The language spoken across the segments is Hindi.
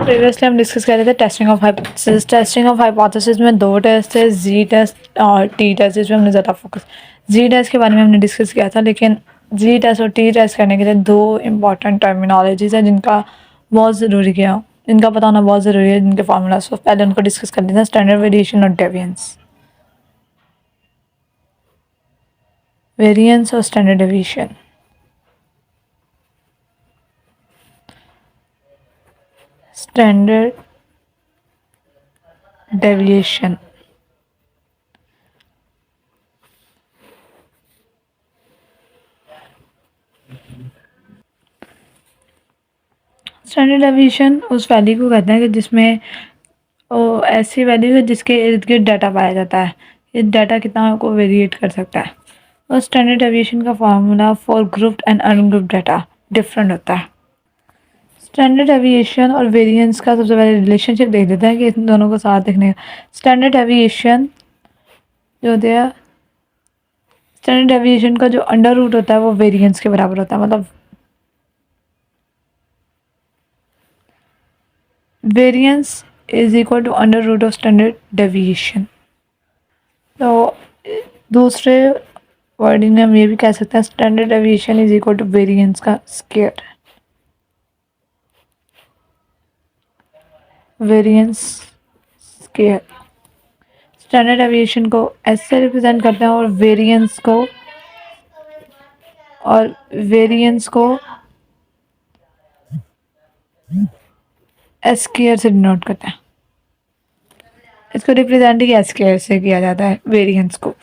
प्रीवियसली हम डिस्कस कर रहे थे testing of hypothesis. Testing of hypothesis में दो टेस्ट है, जी टेस्ट और टी टेस्ट, जिसमें हमने ज़्यादा फोकस जी टेस्ट के बारे में हमने डिस्कस किया था। लेकिन जी टेस्ट और टी टेस्ट करने के लिए दो इंपॉर्टेंट टर्मिनोलॉजीज है जिनका बहुत ज़रूरी है, जिनका पता होना बहुत ज़रूरी है, जिनके फार्मूला। सो पहले उनको डिस्कस कर लेते हैं, स्टैंडर्ड वेरिएशन और डेविएंस। वेरिएंस और standard deviation. Standard deviation standard deviation उस वैल्यू को कहते हैं कि जिसमें ऐसी वैल्यू है जिसके इर्द गिर्द डाटा पाया जाता है। ये डाटा कितना को वेरिएट कर सकता है। और स्टैंडर्ड डेविएशन का formula for grouped and ungrouped data different होता है। स्टैंडर्ड डेविएशन और वेरिएंस का सबसे पहले रिलेशनशिप देख देते हैं कि इन दोनों को साथ देखने का। स्टैंडर्ड डेविएशन जो होता है, स्टैंडर्ड डेविएशन का जो अंडर रूट होता है वो वेरिएंस के बराबर होता है। मतलब variance is equal to under root of standard deviation. तो दूसरे वर्डिंग में हम ये भी कह सकते हैं standard deviation is equal to variance का square. Variance square standard deviation को एस से रिप्रेजेंट करते हैं और वेरिएंस को एस स्क्वायर से डिनोट करते हैं। इसको रिप्रेजेंट ही एस स्क्वायर से किया जाता है वेरिएंस को।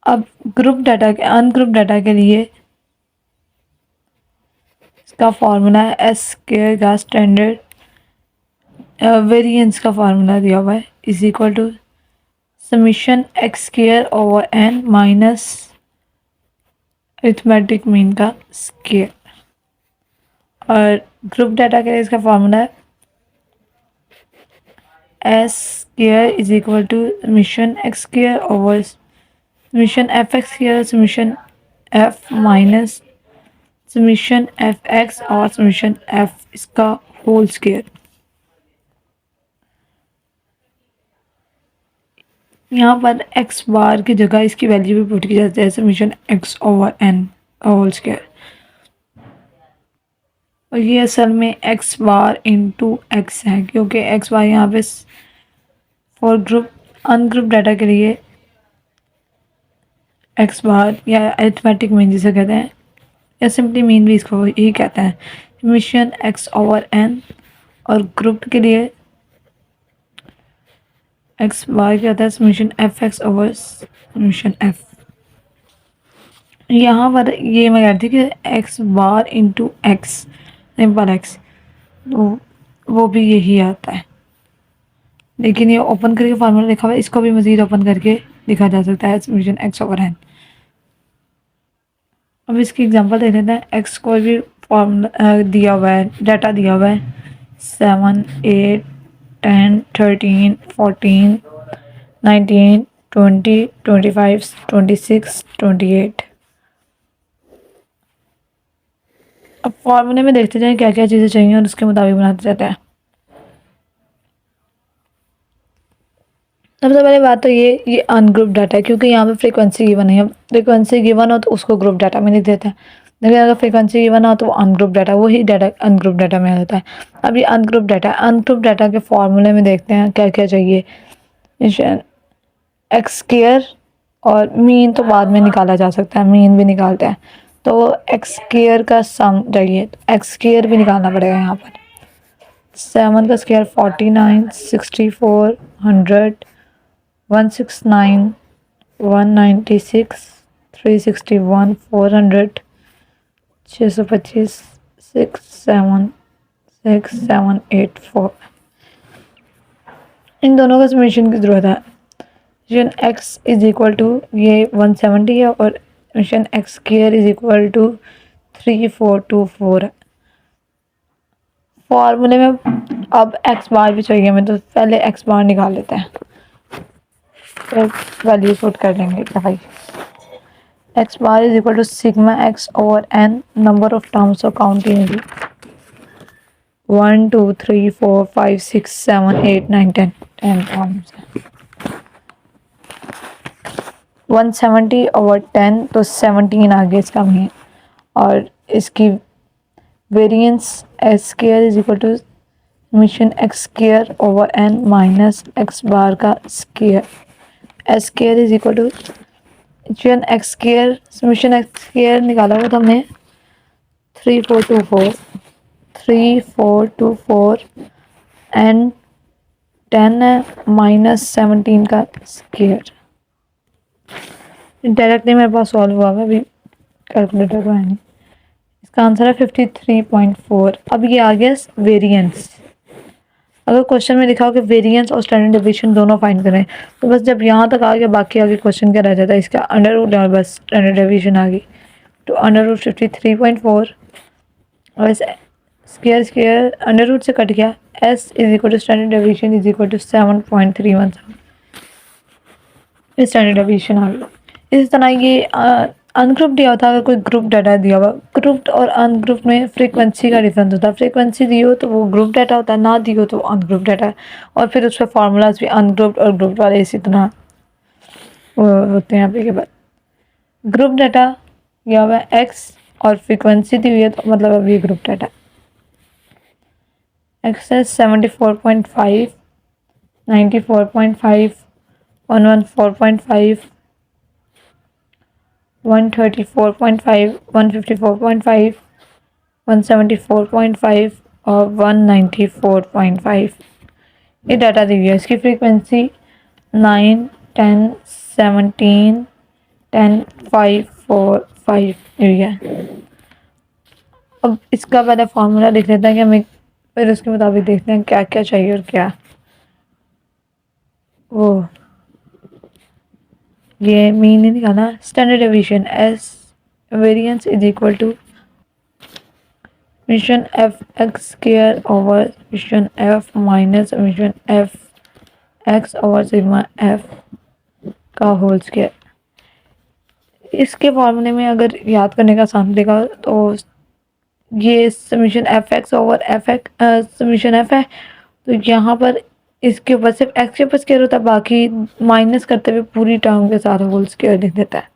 अब ग्रुप डाटा के अनग्रुप डाटा के लिए इसका फार्मूला है एस स्क्वायर का स्टैंडर्ड वेरिएंस का फार्मूला दिया हुआ है is equal to summation x square over N minus arithmetic mean का स्क्वायर। और ग्रुप डाटा के लिए इसका फार्मूला है S square is equal to summation x square over summation F x square summation f minus summation F x और समीशन एफ इसका होल स्क्वायर। यहाँ पर एक्स बार की जगह इसकी वैल्यू भी पुट की जाती है समीशन एक्स ओवर एन का होल स्क्वायर। और ये असल में एक्स बार इंटू एक्स है, क्योंकि एक्स बार यहाँ पे फॉर ग्रुप अनग्रुप डाटा के लिए एक्स बार या अरिथमेटिक मीन जिसे कहते हैं, या सिंपली मीन भी इसको यही कहते हैं, समीशन एक्स ओवर एन। और ग्रुप के लिए एक्स बार क्या होता है summation F x over summation F. यहाँ पर ये मैं कहती कि x bar into x simple x, तो वो भी यही आता है। लेकिन ये ओपन करके फार्मूला लिखा हुआ है, इसको भी मज़ीद ओपन करके लिखा जा सकता है समीशन एक्स ओवर एन। अब इसकी एग्जांपल दे देते हैं। एक्स को भी फॉर्मूला दिया हुआ है, डाटा दिया हुआ है 7 8 10 13 14 19 20 25 26 28। अब फॉर्मूले में देखते जाएं क्या क्या चीज़ें चाहिए और उसके मुताबिक बनाते जाते हैं। सबसे पहले बात तो ये अनग्रुप डाटा है, क्योंकि यहाँ पे फ्रीक्वेंसी गिवन है। फ्रीक्वेंसी गिवन हो तो उसको ग्रुप डाटा में नहीं देता है, लेकिन अगर फ्रीक्वेंसी गिवन हो तो वो अनग्रुप डाटा, वही डाटा अनग्रुप डाटा में आ जाता है। अब ये अनग्रुप डाटा के फॉर्मूले में देखते हैं क्या क्या चाहिए। एक्स स्क्वायर और मीन तो बाद में निकाला जा सकता है, मीन भी निकालते हैं, तो एक्स स्क्वायर का सम चाहिए, तो एक्स स्क्वायर भी निकालना पड़ेगा। यहाँ पर 7 का स्क्वायर 49 64 100 169 196 361 400 625 676 7 8 4। इन दोनों का समीशन की ज़रूरत है। Summation x is equal to ये 170 है और summation x square is equal to 3424 है। फॉर्मूले में अब एक्स बार भी चाहिए हमें, तो पहले एक्स बार निकाल लेते हैं। तो वैल्यू पुट कर देंगे क्या भाई, x bar is equal to sigma x over n number of terms of counting 1 2 3 4 5 6 7 8 9 10 terms 170 over 10 तो 17 आगे इसका में, और इसकी variance S square is equal to summation X square over N minus X bar का square, S square is equal to summation X square, summation X square निकाला हुआ था हमने 3424 एंड 10 है माइनस 17 का स्क्वायर। डायरेक्टली मेरे पास सॉल्व हुआ है, अभी कैलकुलेटर को है नहीं। इसका आंसर है 53.4। अब ये आ गया वेरिएंस। अगर क्वेश्चन में लिखा हो कि वेरिएंस और स्टैंडर्ड डेविएशन दोनों फाइंड करें, तो बस जब यहाँ तक आ गया बाकी आगे क्वेश्चन क्या रह जाता है, इसका अंडर रूट और बस स्टैंडर्ड डेविएशन आ गई, तो अंडर रूट 53.4 और स्क्वायर स्क्वायर अंडर रूट से कट गया, S is equal to standard deviation is equal to 7.317, standard deviation आ गया। इस तरह ये अनग्रुप दिया होता है, अगर कोई ग्रुप डाटा दिया हुआ, ग्रुप्ड और अनग्रुप में फ्रीक्वेंसी का डिफरेंस होता है, फ्रीक्वेंसी दी हो तो वो ग्रुप डाटा होता है, ना दी हो तो अनग्रुप डाटा है, और फिर उस पर फार्मूलाज भी अनग्रुप्ड और ग्रुप वाले इसी तरह होते हैं। अभी के बाद ग्रुप डाटा दिया हुआ है एक्स और फ्रीक्वेंसी दी हुई है, तो मतलब अभी ग्रुप डाटा एक्स है 74.5 94.5 114.5 134.5 154.5 174.5 और 194.5 ये डाटा दी हुई है। इसकी फ्रीक्वेंसी 9 10 17 10 5 4 5 दी है। अब इसका पहले फॉर्मूला लिख लेते हैं कि हमें, फिर उसके मुताबिक देखते हैं क्या क्या चाहिए और क्या वो ये मीन नहीं निकाला। Standard deviation S variance is equal to summation f x square over summation f minus summation f x over sigma f का होल स्क्वायर। इसके फॉर्मूले में अगर याद करने का आसान देगा तो ये summation f x over F x summation F है, तो यहाँ पर इसके ऊपर सिर्फ एक्स के ऊपर स्क्वायर होता है, बाकी माइनस करते हुए पूरी टर्म के साथ होल स्क्वायर लिख देता है।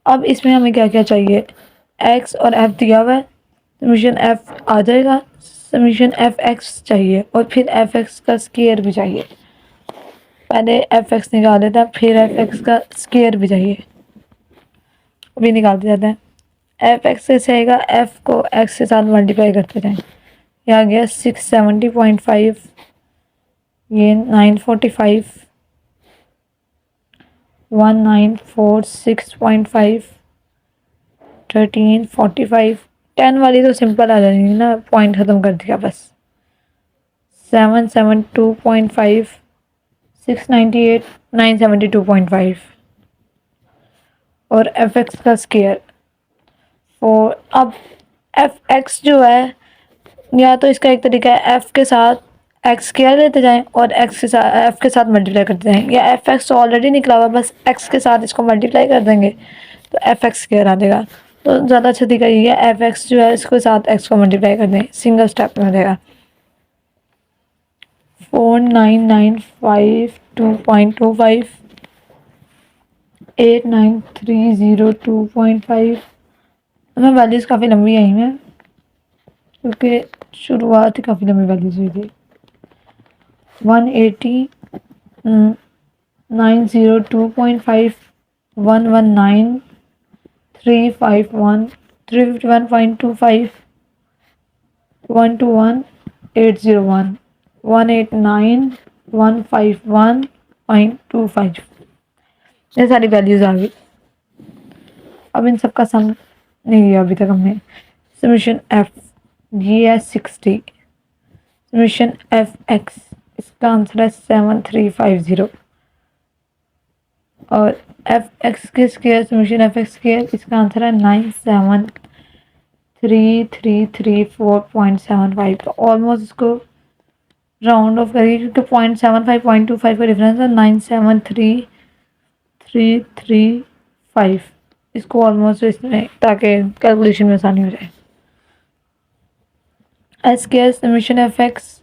अब इसमें हमें क्या क्या चाहिए, एक्स और एफ दिया हुआ है, समेशन एफ आ जाएगा, समेशन एफ एक्स चाहिए और फिर एफ एक्स का स्क्वायर भी चाहिए। पहले एफ एक्स निकाल लेते हैं, फिर एफ एक्स का स्क्वायर भी चाहिए, अभी निकालते जाते हैं। एफ एक्स से आएगा, एफ को एक्स के साथ मल्टीप्लाई करते जाएँ, यह आ गया 670.5, ये 945 1946.5 1345 10 वाली तो सिंपल आ जाएगी ना, पॉइंट ख़त्म कर दिया बस। 772.5 698 972.5 और एफ एक्स का स्क्वायर 4। अब एफ एक्स जो है, या तो इसका एक तरीका है एफ के साथ एक्स स्क्वायर लेते जाएं और एक्स के साथ एफ के साथ मल्टीप्लाई करते जाएं, या एफ एक्स तो ऑलरेडी निकला हुआ बस एक्स के साथ इसको मल्टीप्लाई कर देंगे तो एफ एक्स स्क्वायर आ जाएगा। तो ज़्यादा अच्छा तरीका ये है, एफ एक्स जो है इसके साथ एक्स को मल्टीप्लाई कर दें, सिंगल स्टेप में हो जाएगा। 4995 8930 हमें वैल्यूज़ काफ़ी लंबी आई हैं क्योंकि शुरुआत ही काफ़ी लंबी वैल्यूज़ हुई थी। 180 902.5 119 351 351.25 121 801 189 151.25 ये सारी वैल्यूज़ आ गई। अब इन सब का सम नहीं दिया अभी तक हमने। समेशन एफ ये है 60, समेशन एफ एक्स इसका आंसर है 7350 और एफ एक्स के square summation f x square इसका आंसर है 9733334.75। तो ऑलमोस्ट इसको राउंड ऑफ करिए क्योंकि 0.75 0.25 का डिफरेंस है। 973 335, इसको ऑलमोस्ट इसमें ताकि कैलकुलेशन में आसानी हो जाए। एस के S summation F X,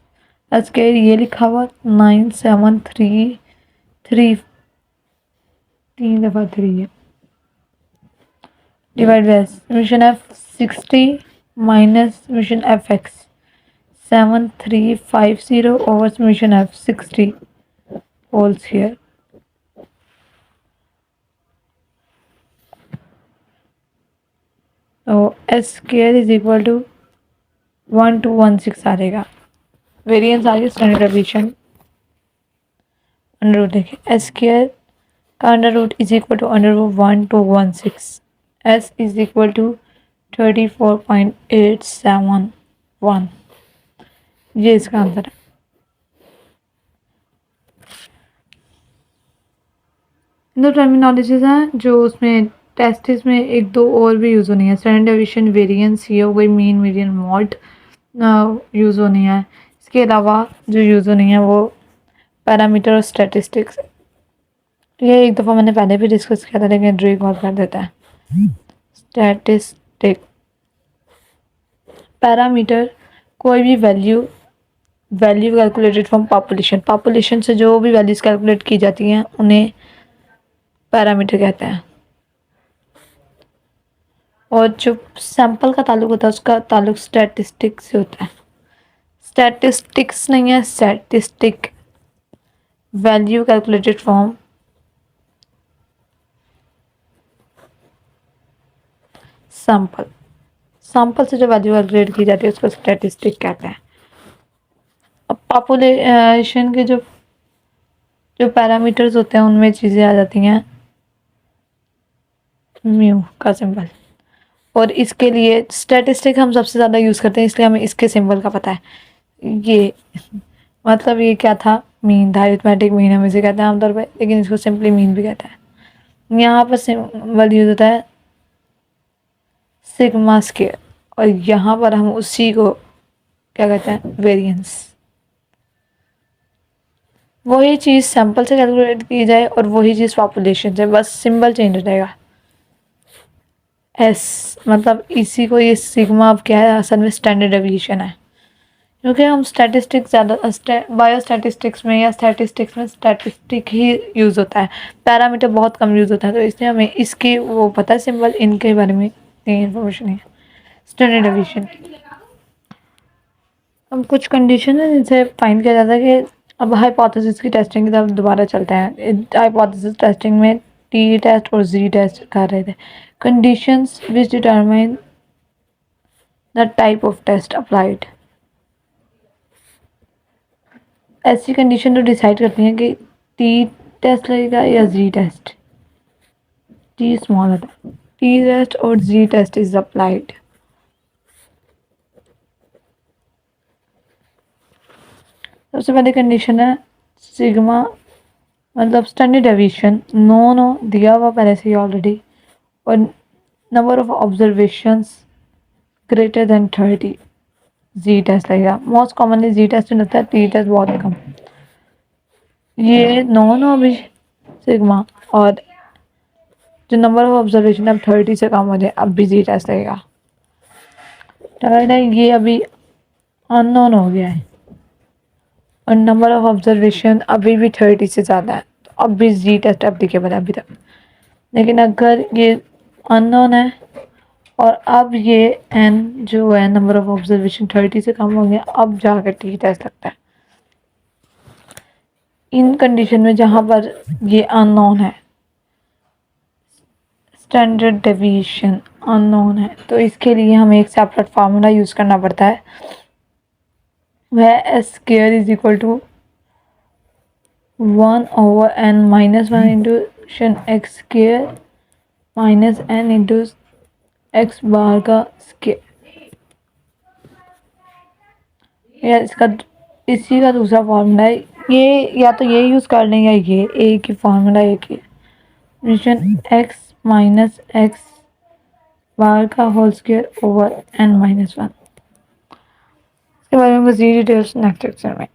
S के ये लिखा हुआ 9733, 3 दफ़ा 3 है, divide by summation F 60 minus summation F X 7350 over summation F 60 whole square. तो S square is equal to 1216 आ जाएगा। वेरिएंस आ गया स्टैंडर्ड डेविएशन अंडर रूट देखिए, एस स्क्वायर का under root is equal to under root 1216, S is equal to 34.871, ये इसका आंसर है। दो टर्मिनोलॉजीज हैं जो उसमें टेस्ट में एक दो और भी यूज़ होनी है, स्टैंडर्ड डेविएशन, वेरिएंस, ये हो गई, मीन, मीडियन, मॉड यूज़ होनी है। इसके अलावा जो यूज़ होनी है वो पैरामीटर और स्टैटिस्टिक्स। ये एक दफ़ा मैंने पहले भी डिस्कस किया था लेकिन रिकॉल कर देता है। स्टैटिस्टिक, पैरामीटर कोई भी value calculated from population, population से जो भी वैल्यूज़ कैलकुलेट की जाती हैं उन्हें पैरामीटर कहते हैं। और जो सैंपल का ताल्लुक होता है उसका ताल्लुक स्टैटिस्टिक से होता है। स्टैटिस्टिक्स नहीं है, statistic, value calculated from sample, sample से जो वैल्यू कैलकुलेट की जाती है उसको स्टैटिस्टिक कहते हैं। अब पॉपुलेशन के जो पैरामीटर्स होते हैं उनमें चीज़ें आ जाती हैं म्यू का सिंबल, और इसके लिए स्टैटिस्टिक हम सबसे ज़्यादा यूज़ करते हैं इसलिए हमें इसके सिंबल का पता है। ये मतलब ये क्या था, मीन था, अरिथमेटिक मीन हम इसे कहते हैं आमतौर पर, लेकिन इसको सिंपली मीन भी कहते हैं। यहाँ पर सिंबल यूज होता है सिग्मा स्क्वायर, और यहाँ पर हम उसी को क्या कहते हैं, वेरिएंस। वही चीज़ सैंपल से कैलकुलेट की जाए और वही चीज़ पॉपुलेशन से, बस सिंबल चेंज हो जाएगा। एस मतलब इसी को, ये सिग्मा अब क्या है, असल में स्टैंडर्ड डेविएशन है, क्योंकि हम स्टैटिस्टिक्स ज़्यादा बायोस्टैटिस्टिक्स में या स्टैटिस्टिक्स में स्टैटिस्टिक ही यूज़ होता है, पैरामीटर बहुत कम यूज़ होता है, तो इसलिए हमें इसके वो पता है सिंबल, इनके बारे में इतनी इन्फॉर्मेशन है। स्टैंडर्ड डेविएशन, अब कुछ कंडीशन है जिनसे फाइंड किया जाता है कि अब हाइपोथेसिस की टेस्टिंग की तरफ दोबारा चलते हैं। हाइपोथेसिस टेस्टिंग में टी टेस्ट और जी टेस्ट कर रहे थे। Conditions which determine the type of test applied, ऐसी कंडीशन तो डिसाइड करती हैं कि टी टेस्ट लगेगा या जी टेस्ट, टी स्मॉल होता है, टी टेस्ट और जी टेस्ट इज अप्लाइड। सबसे पहली कंडीशन है सिग्मा मतलब स्टैंडर्ड डेविएशन नो दिया हुआ पहले से ही ऑलरेडी, और number of observations greater than 30, Z test लगेगा। मोस्ट कॉमनली जी टेस्ट होता है, टी टेस्ट बहुत कम। ये नो भी सिग्मा, और जो नंबर ऑफ ऑब्जर्वेशन अब 30 से कम हो जाए अब भी जी टेस्ट लगेगा। थर्ड है ये अभी अननोन हो गया है और नंबर ऑफ ऑब्जर्वेशन अभी भी 30 से ज़्यादा है, तो अब भी जी टेस्ट एप्लीकेबल है अभी तक। लेकिन अगर ये अननोन है और अब ये एन जो है नंबर ऑफ ऑब्जर्वेशन 30 से कम हो गया, अब जाकर टी टेस्ट लगता है। इन कंडीशन में जहाँ पर ये अननोन है, स्टैंडर्ड डेविएशन अननोन है, तो इसके लिए हमें एक सेपरेट फार्मूला यूज़ करना पड़ता है, वह S square is equal to 1/n-1 into X square minus N into X bar का स्क्वायर, या इसका इसी का दूसरा फार्मूला है। ये या तो ये यूज़ कर लें या ये, एक ही फार्मूला एक ही एक्स माइनस एक्स बार का होल स्क्वायर ओवर n-1। इसके बारे में मज़ीद डिटेल्स नेक्स्ट लेक्चर में।